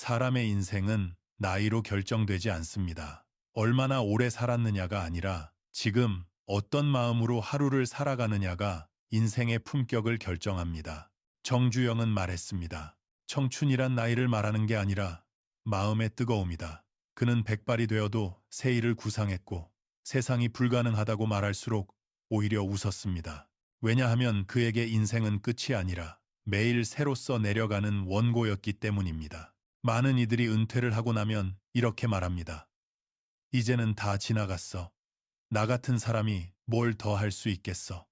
사람의 인생은 나이로 결정되지 않습니다. 얼마나 오래 살았느냐가 아니라 지금 어떤 마음으로 하루를 살아가느냐가 인생의 품격을 결정합니다. 정주영은 말했습니다. 청춘이란 나이를 말하는 게 아니라 마음의 뜨거움이다. 그는 백발이 되어도 세일을 구상했고 세상이 불가능하다고 말할수록 오히려 웃었습니다. 왜냐하면 그에게 인생은 끝이 아니라 매일 새로 써 내려가는 원고였기 때문입니다. 많은 이들이 은퇴를 하고 나면 이렇게 말합니다. 이제는 다 지나갔어. 나 같은 사람이 뭘 더 할 수 있겠어.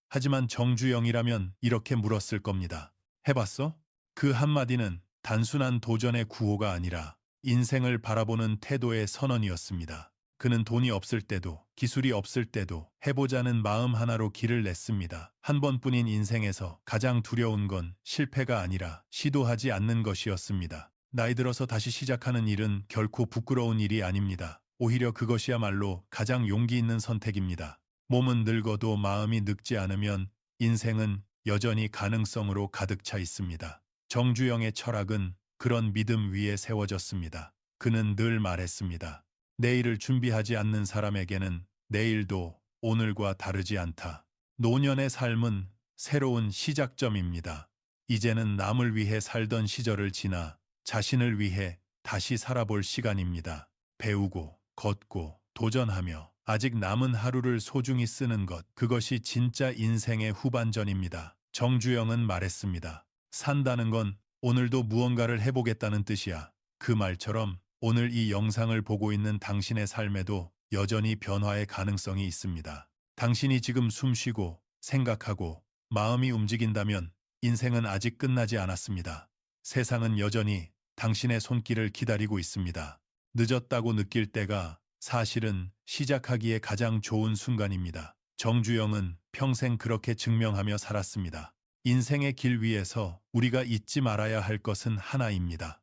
하지만 정주영이라면 이렇게 물었을 겁니다. 해봤어? 그 한마디는 단순한 도전의 구호가 아니라 인생을 바라보는 태도의 선언이었습니다. 그는 돈이 없을 때도 기술이 없을 때도 해보자는 마음 하나로 길을 냈습니다. 한 번뿐인 인생에서 가장 두려운 건 실패가 아니라 시도하지 않는 것이었습니다. 나이 들어서 다시 시작하는 일은 결코 부끄러운 일이 아닙니다. 오히려 그것이야말로 가장 용기 있는 선택입니다. 몸은 늙어도 마음이 늙지 않으면 인생은 여전히 가능성으로 가득 차 있습니다. 정주영의 철학은 그런 믿음 위에 세워졌습니다. 그는 늘 말했습니다. 내일을 준비하지 않는 사람에게는 내일도 오늘과 다르지 않다. 노년의 삶은 새로운 시작점입니다. 이제는 남을 위해 살던 시절을 지나 자신을 위해 다시 살아볼 시간입니다. 배우고, 걷고, 도전하며 아직 남은 하루를 소중히 쓰는 것, 그것이 진짜 인생의 후반전입니다. 정주영은 말했습니다. 산다는 건 오늘도 무언가를 해보겠다는 뜻이야. 그 말처럼 오늘 이 영상을 보고 있는 당신의 삶에도 여전히 변화의 가능성이 있습니다. 당신이 지금 숨쉬고 생각하고 마음이 움직인다면 인생은 아직 끝나지 않았습니다. 세상은 여전히 당신의 손길을 기다리고 있습니다. 늦었다고 느낄 때가 사실은 시작하기에 가장 좋은 순간입니다. 정주영은 평생 그렇게 증명하며 살았습니다. 인생의 길 위에서 우리가 잊지 말아야 할 것은 하나입니다.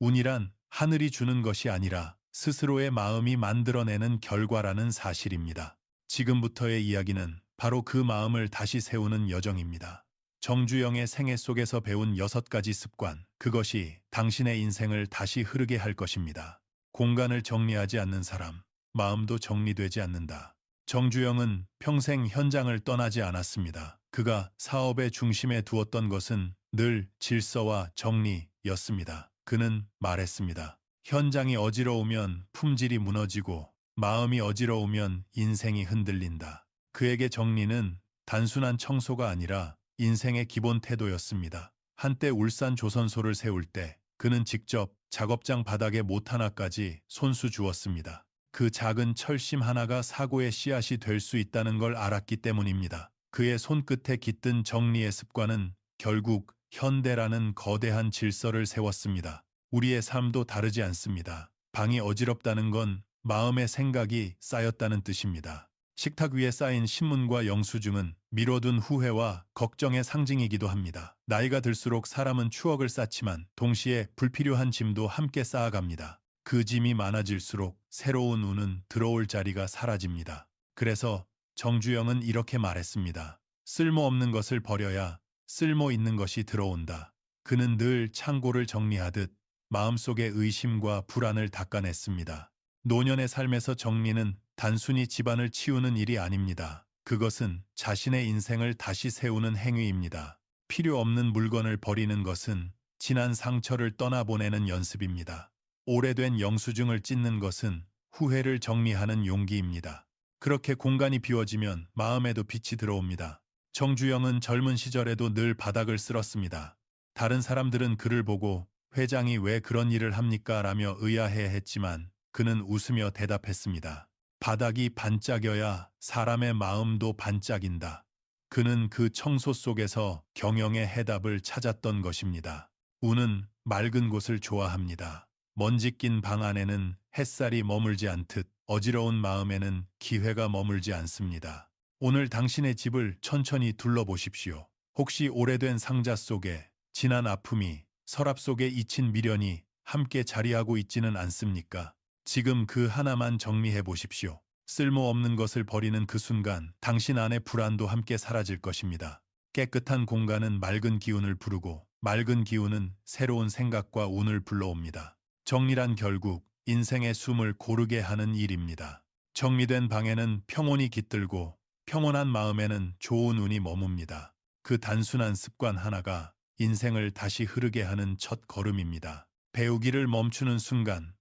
운이란 하늘이 주는 것이 아니라 스스로의 마음이 만들어내는 결과라는 사실입니다. 지금부터의 이야기는 바로 그 마음을 다시 세우는 여정입니다. 정주영의 생애 속에서 배운 6가지 습관, 그것이 당신의 인생을 다시 흐르게 할 것입니다. 공간을 정리하지 않는 사람, 마음도 정리되지 않는다. 정주영은 평생 현장을 떠나지 않았습니다. 그가 사업의 중심에 두었던 것은 늘 질서와 정리였습니다. 그는 말했습니다. 현장이 어지러우면 품질이 무너지고 마음이 어지러우면 인생이 흔들린다. 그에게 정리는 단순한 청소가 아니라 인생의 기본 태도였습니다. 한때 울산 조선소를 세울 때 그는 직접 작업장 바닥에 못 하나까지 손수 주었습니다. 그 작은 철심 하나가 사고의 씨앗이 될 수 있다는 걸 알았기 때문입니다. 그의 손끝에 깃든 정리의 습관은 결국 현대라는 거대한 질서를 세웠습니다. 우리의 삶도 다르지 않습니다. 방이 어지럽다는 건 마음의 생각이 쌓였다는 뜻입니다. 식탁 위에 쌓인 신문과 영수증은 미뤄둔 후회와 걱정의 상징이기도 합니다. 나이가 들수록 사람은 추억을 쌓지만 동시에 불필요한 짐도 함께 쌓아갑니다. 그 짐이 많아질수록 새로운 운은 들어올 자리가 사라집니다. 그래서 정주영은 이렇게 말했습니다. 쓸모없는 것을 버려야 쓸모 있는 것이 들어온다. 그는 늘 창고를 정리하듯 마음속의 의심과 불안을 닦아냈습니다. 노년의 삶에서 정리는 단순히 집안을 치우는 일이 아닙니다. 그것은 자신의 인생을 다시 세우는 행위입니다. 필요 없는 물건을 버리는 것은 지난 상처를 떠나보내는 연습입니다. 오래된 영수증을 찢는 것은 후회를 정리하는 용기입니다. 그렇게 공간이 비워지면 마음에도 빛이 들어옵니다. 정주영은 젊은 시절에도 늘 바닥을 쓸었습니다. 다른 사람들은 그를 보고 회장이 왜 그런 일을 합니까? 라며 의아해했지만 그는 웃으며 대답했습니다. 바닥이 반짝여야 사람의 마음도 반짝인다. 그는 그 청소 속에서 경영의 해답을 찾았던 것입니다. 운은 맑은 곳을 좋아합니다. 먼지 낀 방 안에는 햇살이 머물지 않듯 어지러운 마음에는 기회가 머물지 않습니다. 오늘 당신의 집을 천천히 둘러보십시오. 혹시 오래된 상자 속에 지난 아픔이, 서랍 속에 잊힌 미련이 함께 자리하고 있지는 않습니까? 지금 그 하나만 정리해 보십시오. 쓸모없는 것을 버리는 그 순간 당신 안의 불안도 함께 사라질 것입니다. 깨끗한 공간은 맑은 기운을 부르고 맑은 기운은 새로운 생각과 운을 불러옵니다. 정리란 결국 인생의 숨을 고르게 하는 일입니다. 정리된 방에는 평온이 깃들고 평온한 마음에는 좋은 운이 머뭅니다. 그 단순한 습관 하나가 인생을 다시 흐르게 하는 첫 걸음입니다. 배우기를 멈추는 순간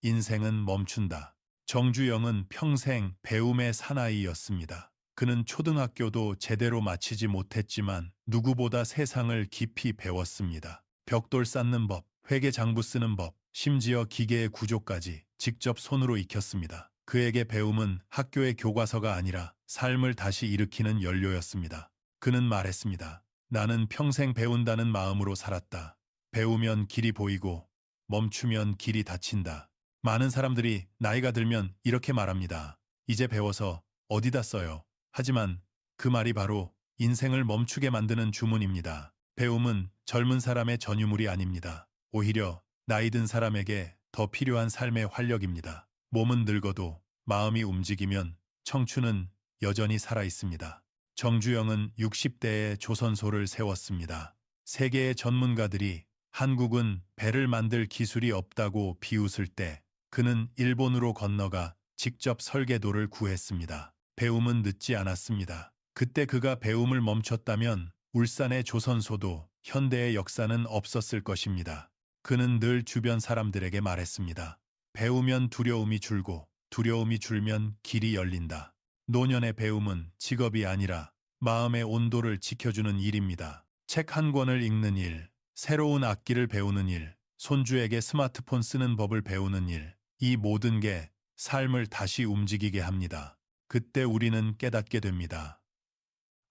인생은 멈춘다. 정주영은 평생 배움의 사나이였습니다. 그는 초등학교도 제대로 마치지 못했지만 누구보다 세상을 깊이 배웠습니다. 벽돌 쌓는 법, 회계장부 쓰는 법, 심지어 기계의 구조까지 직접 손으로 익혔습니다. 그에게 배움은 학교의 교과서가 아니라 삶을 다시 일으키는 연료였습니다. 그는 말했습니다. 나는 평생 배운다는 마음으로 살았다. 배우면 길이 보이고 멈추면 길이 닫힌다. 많은 사람들이 나이가 들면 이렇게 말합니다. 이제 배워서 어디다 써요. 하지만 그 말이 바로 인생을 멈추게 만드는 주문입니다. 배움은 젊은 사람의 전유물이 아닙니다. 오히려 나이 든 사람에게 더 필요한 삶의 활력입니다. 몸은 늙어도 마음이 움직이면 청춘은 여전히 살아 있습니다. 정주영은 60대에 조선소를 세웠습니다. 세계의 전문가들이 한국은 배를 만들 기술이 없다고 비웃을 때 그는 일본으로 건너가 직접 설계도를 구했습니다. 배움은 늦지 않았습니다. 그때 그가 배움을 멈췄다면 울산의 조선소도 현대의 역사는 없었을 것입니다. 그는 늘 주변 사람들에게 말했습니다. 배우면 두려움이 줄고 두려움이 줄면 길이 열린다. 노년의 배움은 직업이 아니라 마음의 온도를 지켜주는 일입니다. 책 한 권을 읽는 일, 새로운 악기를 배우는 일, 손주에게 스마트폰 쓰는 법을 배우는 일, 이 모든 게 삶을 다시 움직이게 합니다. 그때 우리는 깨닫게 됩니다.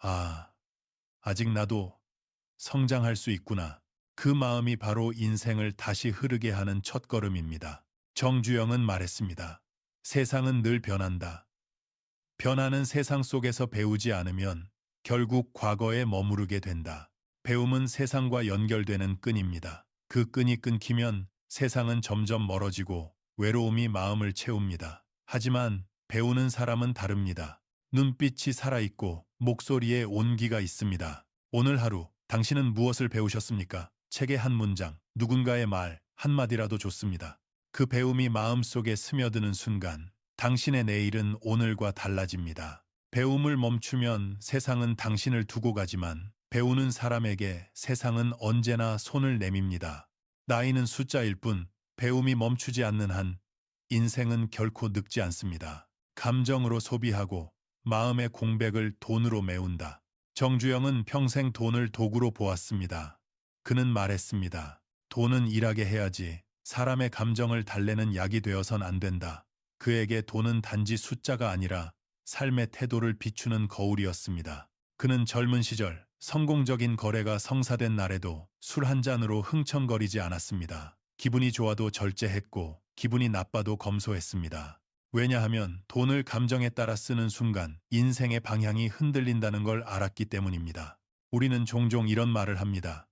아, 아직 나도 성장할 수 있구나. 그 마음이 바로 인생을 다시 흐르게 하는 첫걸음입니다. 정주영은 말했습니다. 세상은 늘 변한다. 변하는 세상 속에서 배우지 않으면 결국 과거에 머무르게 된다. 배움은 세상과 연결되는 끈입니다. 그 끈이 끊기면 세상은 점점 멀어지고 외로움이 마음을 채웁니다. 하지만 배우는 사람은 다릅니다. 눈빛이 살아있고 목소리에 온기가 있습니다. 오늘 하루 당신은 무엇을 배우셨습니까? 책의 한 문장, 누군가의 말 한마디라도 좋습니다. 그 배움이 마음속에 스며드는 순간 당신의 내일은 오늘과 달라집니다. 배움을 멈추면 세상은 당신을 두고 가지만 배우는 사람에게 세상은 언제나 손을 내밉니다. 나이는 숫자일 뿐 배움이 멈추지 않는 한 인생은 결코 늙지 않습니다. 감정으로 소비하고 마음의 공백을 돈으로 메운다. 정주영은 평생 돈을 도구로 보았습니다. 그는 말했습니다. 돈은 일하게 해야지 사람의 감정을 달래는 약이 되어선 안 된다. 그에게 돈은 단지 숫자가 아니라 삶의 태도를 비추는 거울이었습니다. 그는 젊은 시절 성공적인 거래가 성사된 날에도 술 한 잔으로 흥청거리지 않았습니다. 기분이 좋아도 절제했고 기분이 나빠도 검소했습니다. 왜냐하면 돈을 감정에 따라 쓰는 순간 인생의 방향이 흔들린다는 걸 알았기 때문입니다. 우리는 종종 이런 말을 합니다.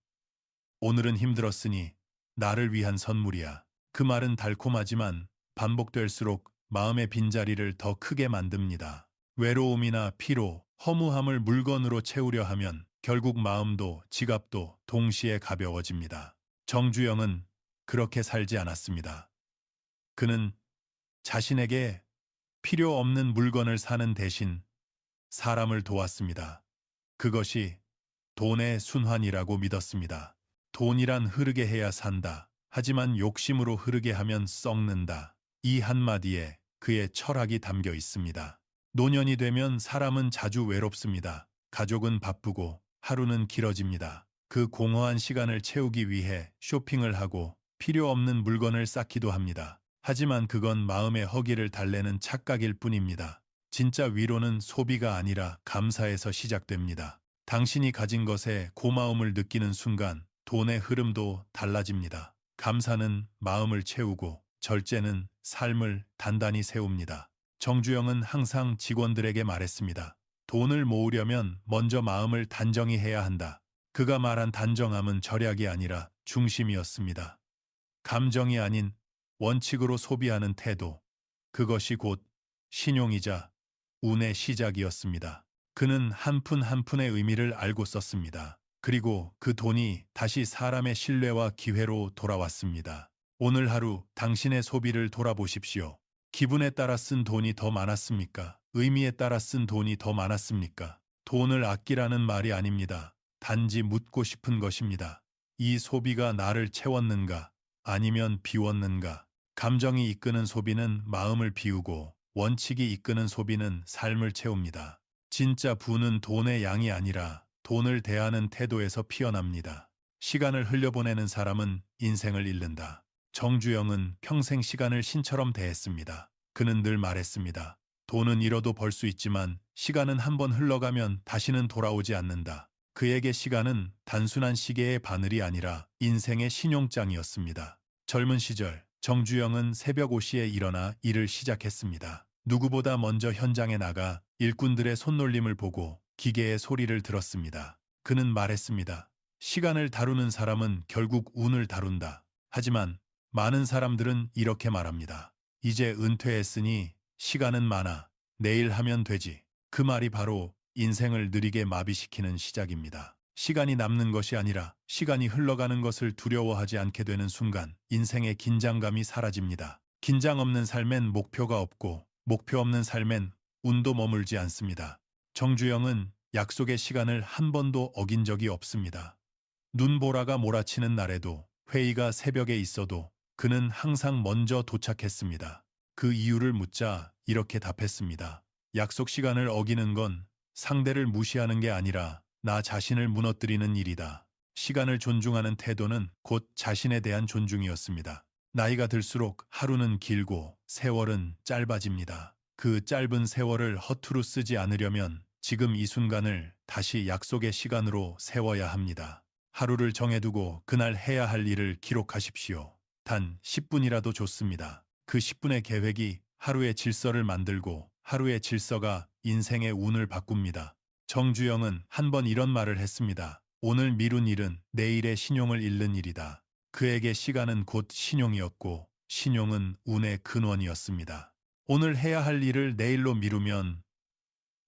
오늘은 힘들었으니 나를 위한 선물이야. 그 말은 달콤하지만 반복될수록 마음의 빈자리를 더 크게 만듭니다. 외로움이나 피로, 허무함을 물건으로 채우려 하면 결국 마음도 지갑도 동시에 가벼워집니다. 정주영은 그렇게 살지 않았습니다. 그는 자신에게 필요 없는 물건을 사는 대신 사람을 도왔습니다. 그것이 돈의 순환이라고 믿었습니다. 돈이란 흐르게 해야 산다. 하지만 욕심으로 흐르게 하면 썩는다. 이 한마디에 그의 철학이 담겨 있습니다. 노년이 되면 사람은 자주 외롭습니다. 가족은 바쁘고 하루는 길어집니다. 그 공허한 시간을 채우기 위해 쇼핑을 하고 필요 없는 물건을 쌓기도 합니다. 하지만 그건 마음의 허기를 달래는 착각일 뿐입니다. 진짜 위로는 소비가 아니라 감사에서 시작됩니다. 당신이 가진 것에 고마움을 느끼는 순간 돈의 흐름도 달라집니다. 감사는 마음을 채우고 절제는 삶을 단단히 세웁니다. 정주영은 항상 직원들에게 말했습니다. 돈을 모으려면 먼저 마음을 단정히 해야 한다. 그가 말한 단정함은 절약이 아니라 중심이었습니다. 감정이 아닌 원칙으로 소비하는 태도, 그것이 곧 신용이자 운의 시작이었습니다. 그는 한 푼 한 푼의 의미를 알고 썼습니다. 그리고 그 돈이 다시 사람의 신뢰와 기회로 돌아왔습니다. 오늘 하루 당신의 소비를 돌아보십시오. 기분에 따라 쓴 돈이 더 많았습니까? 의미에 따라 쓴 돈이 더 많았습니까? 돈을 아끼라는 말이 아닙니다. 단지 묻고 싶은 것입니다. 이 소비가 나를 채웠는가? 아니면 비웠는가? 감정이 이끄는 소비는 마음을 비우고 원칙이 이끄는 소비는 삶을 채웁니다. 진짜 부는 돈의 양이 아니라 돈을 대하는 태도에서 피어납니다. 시간을 흘려보내는 사람은 인생을 잃는다. 정주영은 평생 시간을 신처럼 대했습니다. 그는 늘 말했습니다. 돈은 잃어도 벌 수 있지만 시간은 한번 흘러가면 다시는 돌아오지 않는다. 그에게 시간은 단순한 시계의 바늘이 아니라 인생의 신용장이었습니다. 젊은 시절 정주영은 새벽 5시에 일어나 일을 시작했습니다. 누구보다 먼저 현장에 나가 일꾼들의 손놀림을 보고 기계의 소리를 들었습니다. 그는 말했습니다. 시간을 다루는 사람은 결국 운을 다룬다. 하지만 많은 사람들은 이렇게 말합니다. 이제 은퇴했으니 시간은 많아. 내일 하면 되지. 그 말이 바로 인생을 느리게 마비시키는 시작입니다. 시간이 남는 것이 아니라 시간이 흘러가는 것을 두려워하지 않게 되는 순간 인생의 긴장감이 사라집니다. 긴장 없는 삶엔 목표가 없고 목표 없는 삶엔 운도 머물지 않습니다. 정주영은 약속의 시간을 한 번도 어긴 적이 없습니다. 눈보라가 몰아치는 날에도 회의가 새벽에 있어도 그는 항상 먼저 도착했습니다. 그 이유를 묻자 이렇게 답했습니다. 약속 시간을 어기는 건 상대를 무시하는 게 아니라 나 자신을 무너뜨리는 일이다. 시간을 존중하는 태도는 곧 자신에 대한 존중이었습니다. 나이가 들수록 하루는 길고 세월은 짧아집니다. 그 짧은 세월을 허투루 쓰지 않으려면 지금 이 순간을 다시 약속의 시간으로 세워야 합니다. 하루를 정해두고 그날 해야 할 일을 기록하십시오. 단 10분이라도 좋습니다. 그 10분의 계획이 하루의 질서를 만들고 하루의 질서가 인생의 운을 바꿉니다. 정주영은 한 번 이런 말을 했습니다. 오늘 미룬 일은 내일의 신용을 잃는 일이다. 그에게 시간은 곧 신용이었고 신용은 운의 근원이었습니다. 오늘 해야 할 일을 내일로 미루면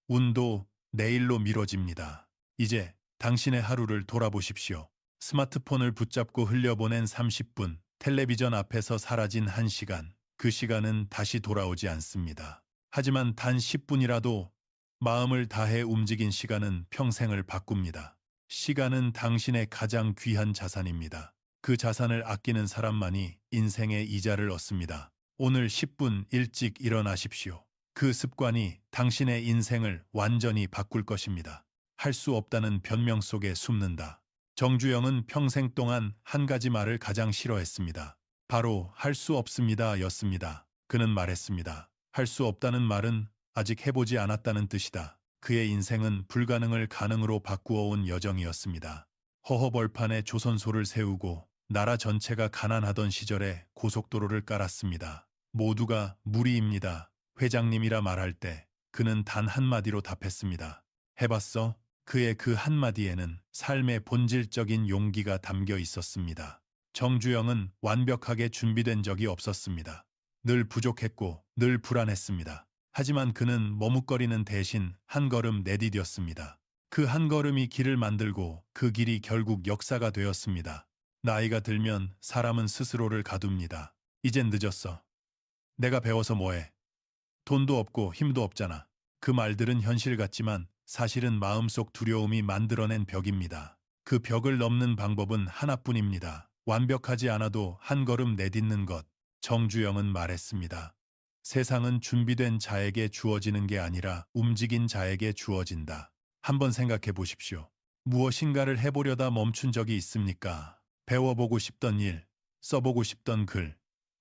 운도 내일로 미뤄집니다. 이제 당신의 하루를 돌아보십시오. 스마트폰을 붙잡고 흘려보낸 30분, 텔레비전 앞에서 사라진 1시간, 그 시간은 다시 돌아오지 않습니다. 하지만 단 10분이라도 마음을 다해 움직인 시간은 평생을 바꿉니다. 시간은 당신의 가장 귀한 자산입니다. 그 자산을 아끼는 사람만이 인생의 이자를 얻습니다. 오늘 10분 일찍 일어나십시오. 그 습관이 당신의 인생을 완전히 바꿀 것입니다. 할 수 없다는 변명 속에 숨는다. 정주영은 평생 동안 한 가지 말을 가장 싫어했습니다. 바로 할 수 없습니다 였습니다. 그는 말했습니다. 할 수 없다는 말은 아직 해보지 않았다는 뜻이다. 그의 인생은 불가능을 가능으로 바꾸어 온 여정이었습니다. 허허벌판에 조선소를 세우고 나라 전체가 가난하던 시절에 고속도로를 깔았습니다. 모두가 무리입니다. 회장님이라 말할 때 그는 단 한마디로 답했습니다. 해봤어? 그의 그 한마디에는 삶의 본질적인 용기가 담겨 있었습니다. 정주영은 완벽하게 준비된 적이 없었습니다. 늘 부족했고 늘 불안했습니다. 하지만 그는 머뭇거리는 대신 한 걸음 내디뎠습니다. 그 한 걸음이 길을 만들고 그 길이 결국 역사가 되었습니다. 나이가 들면 사람은 스스로를 가둡니다. 이젠 늦었어. 내가 배워서 뭐해? 돈도 없고 힘도 없잖아. 그 말들은 현실 같지만 사실은 마음속 두려움이 만들어낸 벽입니다. 그 벽을 넘는 방법은 하나뿐입니다. 완벽하지 않아도 한 걸음 내딛는 것. 정주영은 말했습니다. 세상은 준비된 자에게 주어지는 게 아니라 움직인 자에게 주어진다. 한번 생각해 보십시오. 무엇인가를 해보려다 멈춘 적이 있습니까? 배워보고 싶던 일, 써보고 싶던 글,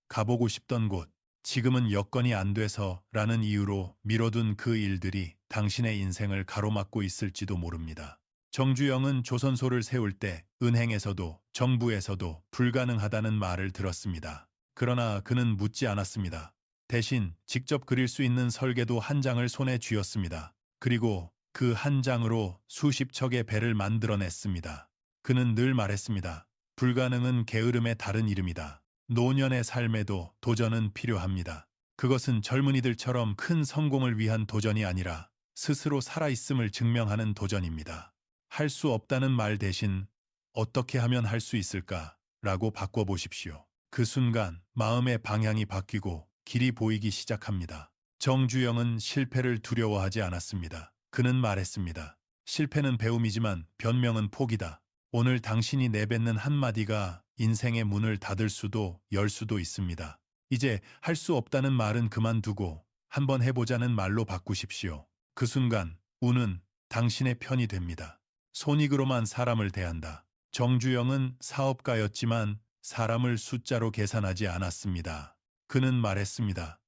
가보고 싶던 곳. 지금은 여건이 안 돼서 라는 이유로 미뤄둔 그 일들이 당신의 인생을 가로막고 있을지도 모릅니다. 정주영은 조선소를 세울 때 은행에서도 정부에서도 불가능하다는 말을 들었습니다. 그러나 그는 묻지 않았습니다. 대신 직접 그릴 수 있는 설계도 한 장을 손에 쥐었습니다. 그리고 그 한 장으로 수십 척의 배를 만들어냈습니다. 그는 늘 말했습니다. 불가능은 게으름의 다른 이름이다. 노년의 삶에도 도전은 필요합니다. 그것은 젊은이들처럼 큰 성공을 위한 도전이 아니라 스스로 살아있음을 증명하는 도전입니다. 할 수 없다는 말 대신 어떻게 하면 할 수 있을까? 라고 바꿔보십시오. 그 순간 마음의 방향이 바뀌고 길이 보이기 시작합니다. 정주영은 실패를 두려워하지 않았습니다. 그는 말했습니다. 실패는 배움이지만 변명은 포기다. 오늘 당신이 내뱉는 한마디가 인생의 문을 닫을 수도 열 수도 있습니다. 이제 할 수 없다는 말은 그만두고 한번 해보자는 말로 바꾸십시오. 그 순간 운은 당신의 편이 됩니다. 손익으로만 사람을 대한다. 정주영은 사업가였지만 사람을 숫자로 계산하지 않았습니다. 그는 말했습니다.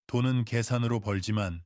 돈은 계산으로 벌지만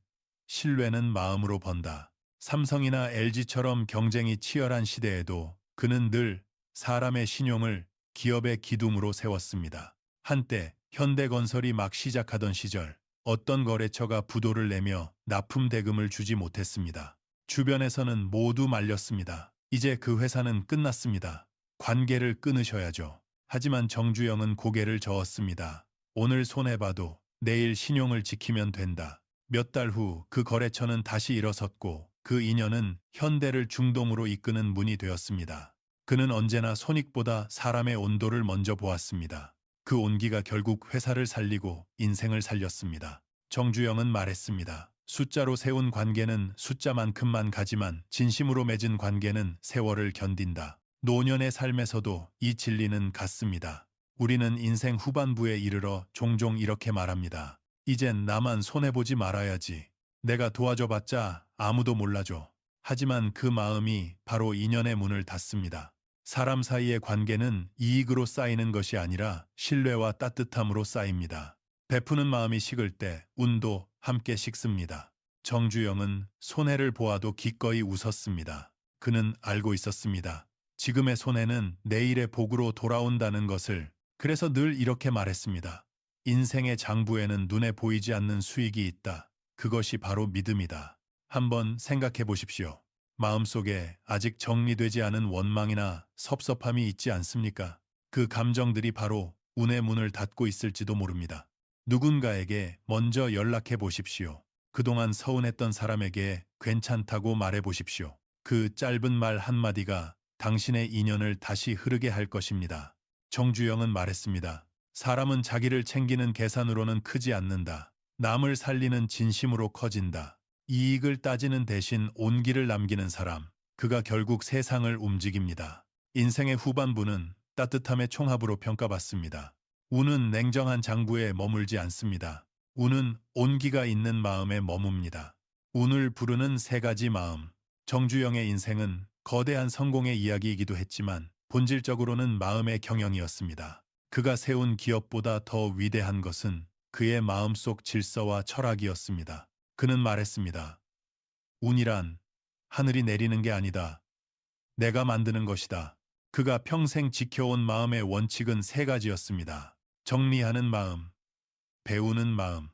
신뢰는 마음으로 번다. 삼성이나 LG처럼 경쟁이 치열한 시대에도 그는 늘 사람의 신용을 기업의 기둥으로 세웠습니다. 한때 현대건설이 막 시작하던 시절 어떤 거래처가 부도를 내며 납품 대금을 주지 못했습니다. 주변에서는 모두 말렸습니다. 이제 그 회사는 끝났습니다. 관계를 끊으셔야죠. 하지만 정주영은 고개를 저었습니다. 오늘 손해봐도 내일 신용을 지키면 된다. 몇 달 후 그 거래처는 다시 일어섰고 그 인연은 현대를 중동으로 이끄는 문이 되었습니다. 그는 언제나 손익보다 사람의 온도를 먼저 보았습니다. 그 온기가 결국 회사를 살리고 인생을 살렸습니다. 정주영은 말했습니다. 숫자로 세운 관계는 숫자만큼만 가지만 진심으로 맺은 관계는 세월을 견딘다. 노년의 삶에서도 이 진리는 같습니다. 우리는 인생 후반부에 이르러 종종 이렇게 말합니다. 이젠 나만 손해보지 말아야지. 내가 도와줘봤자 아무도 몰라줘. 하지만 그 마음이 바로 인연의 문을 닫습니다. 사람 사이의 관계는 이익으로 쌓이는 것이 아니라 신뢰와 따뜻함으로 쌓입니다. 베푸는 마음이 식을 때 운도 함께 식습니다. 정주영은 손해를 보아도 기꺼이 웃었습니다. 그는 알고 있었습니다. 지금의 손해는 내일의 복으로 돌아온다는 것을. 그래서 늘 이렇게 말했습니다. 인생의 장부에는 눈에 보이지 않는 수익이 있다. 그것이 바로 믿음이다. 한번 생각해 보십시오. 마음속에 아직 정리되지 않은 원망이나 섭섭함이 있지 않습니까? 그 감정들이 바로 운의 문을 닫고 있을지도 모릅니다. 누군가에게 먼저 연락해 보십시오. 그동안 서운했던 사람에게 괜찮다고 말해 보십시오. 그 짧은 말 한마디가 당신의 인연을 다시 흐르게 할 것입니다. 정주영은 말했습니다. 사람은 자기를 챙기는 계산으로는 크지 않는다. 남을 살리는 진심으로 커진다. 이익을 따지는 대신 온기를 남기는 사람, 그가 결국 세상을 움직입니다. 인생의 후반부는 따뜻함의 총합으로 평가받습니다. 운은 냉정한 장부에 머물지 않습니다. 운은 온기가 있는 마음에 머뭅니다. 운을 부르는 세 가지 마음. 정주영의 인생은 거대한 성공의 이야기이기도 했지만 본질적으로는 마음의 경영이었습니다. 그가 세운 기업보다 더 위대한 것은 그의 마음속 질서와 철학이었습니다. 그는 말했습니다. 운이란 하늘이 내리는 게 아니다. 내가 만드는 것이다. 그가 평생 지켜온 마음의 원칙은 세 가지였습니다. 정리하는 마음, 배우는 마음,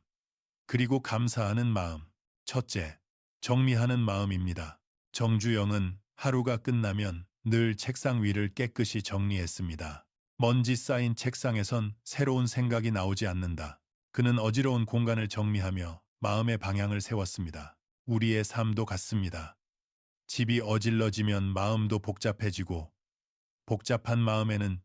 그리고 감사하는 마음. 첫째, 정리하는 마음입니다. 정주영은 하루가 끝나면 늘 책상 위를 깨끗이 정리했습니다. 먼지 쌓인 책상에선 새로운 생각이 나오지 않는다. 그는 어지러운 공간을 정리하며 마음의 방향을 세웠습니다. 우리의 삶도 같습니다. 집이 어질러지면 마음도 복잡해지고 복잡한 마음에는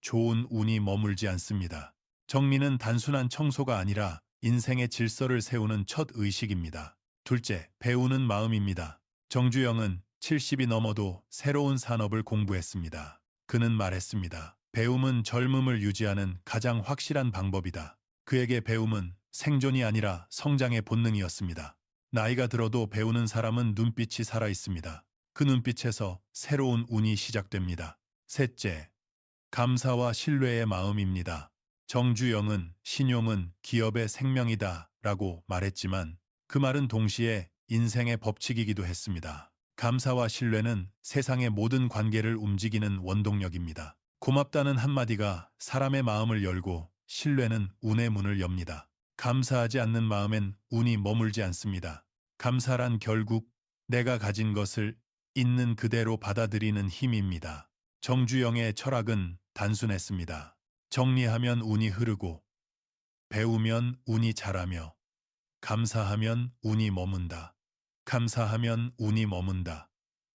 좋은 운이 머물지 않습니다. 정리는 단순한 청소가 아니라 인생의 질서를 세우는 첫 의식입니다. 둘째, 배우는 마음입니다. 정주영은 70이 넘어도 새로운 산업을 공부했습니다. 그는 말했습니다. 배움은 젊음을 유지하는 가장 확실한 방법이다. 그에게 배움은 생존이 아니라 성장의 본능이었습니다. 나이가 들어도 배우는 사람은 눈빛이 살아 있습니다. 그 눈빛에서 새로운 운이 시작됩니다. 셋째, 감사와 신뢰의 마음입니다. 정주영은 신용은 기업의 생명이다 라고 말했지만 그 말은 동시에 인생의 법칙이기도 했습니다. 감사와 신뢰는 세상의 모든 관계를 움직이는 원동력입니다. 고맙다는 한마디가 사람의 마음을 열고 신뢰는 운의 문을 엽니다. 감사하지 않는 마음엔 운이 머물지 않습니다. 감사란 결국 내가 가진 것을 있는 그대로 받아들이는 힘입니다. 정주영의 철학은 단순했습니다. 정리하면 운이 흐르고, 배우면 운이 자라며, 감사하면 운이 머문다. 감사하면 운이 머문다.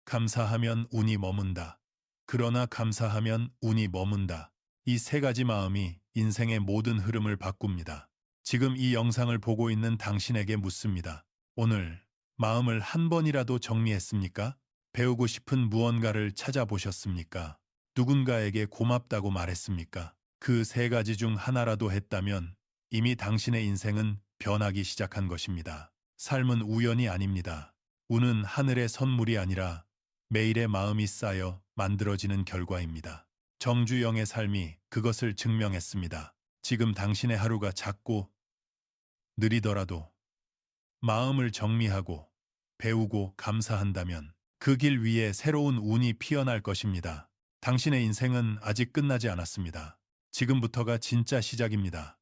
감사하면 운이 머문다. 그러나 감사하면 운이 머문다. 이 세 가지 마음이 인생의 모든 흐름을 바꿉니다. 지금 이 영상을 보고 있는 당신에게 묻습니다. 오늘 마음을 한 번이라도 정리했습니까? 배우고 싶은 무언가를 찾아보셨습니까? 누군가에게 고맙다고 말했습니까? 그 세 가지 중 하나라도 했다면 이미 당신의 인생은 변하기 시작한 것입니다. 삶은 우연이 아닙니다. 운은 하늘의 선물이 아니라 매일의 마음이 쌓여 만들어지는 결과입니다. 정주영의 삶이 그것을 증명했습니다. 지금 당신의 하루가 작고 느리더라도 마음을 정리하고 배우고 감사한다면 그 길 위에 새로운 운이 피어날 것입니다. 당신의 인생은 아직 끝나지 않았습니다. 지금부터가 진짜 시작입니다.